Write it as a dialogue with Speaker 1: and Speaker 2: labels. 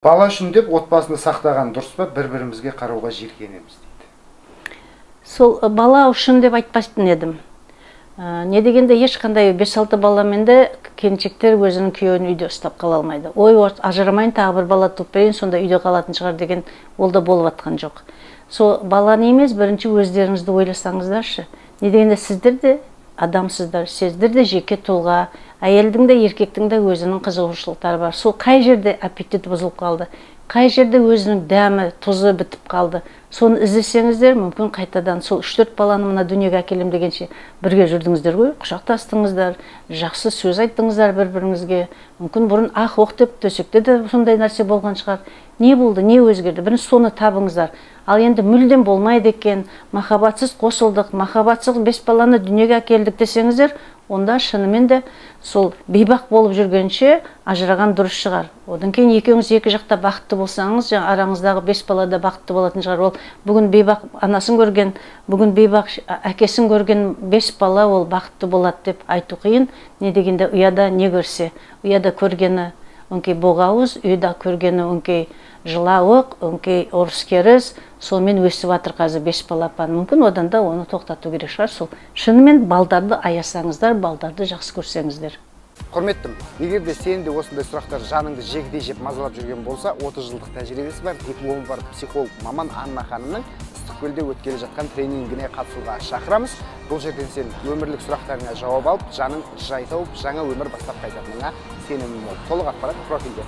Speaker 1: Бала үшін деп отбасыны сақтаған дұрыс па, бір-бірімізге қарауға жиіркенеміз дейді.
Speaker 2: Сол бала үшін деп айтпастын едім. Не дегенде ешқандай 5-6 баламен де келіншектер өзінің күйеуін үйде ұстап қала алмайды. Ой, ажырамайын, тағы бір бала туып берейін, сонда үйде қалатын шығар деген ол да болып жатқан жоқ. Сол баланы емес, бірінші өздеріңізді ойласаңыздаршы. Не дегенде сіздер де адамсыздар, сіздер де жеке тұлға, әйелдің де еркектің де өзінің қызығушылықтары бар. Сол қай жерде аппетит бұзылып қалды, қай жерде өзінің дәмі, тұзы бітіп қалды. Соны іздесеңіздер, мүмкін қайтадан сол 3-4 баланы мына дүниеге әкелем дегенше бірге жүрдіңіздер ғой, құшақтастыңыздар, жақсы сөз айттыңыздар бір-біріңізге. Мүмкін бұрын ақ оқ деп төсекте де сондай нәрсе болған шығар. Не болды, не өзгерді? Бірінші соны табыңыздар. Ал енді мүлдем болмайды екен, махаббатсыз қосылдық, махаббатсыз 5 баланы дүниеге әкелдік десеңіздер, онда шынымен де сол бейбақ болып жүргенше ажыраған дұрыс шығар. Одан кейін екеуіңіз екі жақта бақытты болсаңыз, араңыздағы 5 бала да бақытты болатын шығар. Ол бүгін бейбақ анасын көрген, бүгін бейбақ әкесін көрген 5 бала ол бақытты болады деп айту қиын. Не дегенде ұяда не көрсе, ұяда көргені өңкей боғауыз, үйда көргені өңкей жылауық, өңкей орыс керіс, сонымен өсіп жатыр қазір 5 балапан. Мүмкін одан да оны тоқтату керек шығар. Сол шынымен балдарды аясаңыздар, балдарды жақсы көрсеңіздер.
Speaker 1: Құрметтім, егер де сен де осындай сұрақтар жаныңды жегідей жеп мазалап жүрген болса, 30 жылдық тәжірибесі бар, дипломы бар психолог маман Анна ханымның Ыстықкөлде өткелі жатқан тренингіне қатысуға шақырамыз. Бұл жерден сен өмірлік сұрақтарыңа жауап алып, жаның жай тауып, жаңа өмір бастап қайтатыныңа сенімім мол. Толық ақпарат профильде.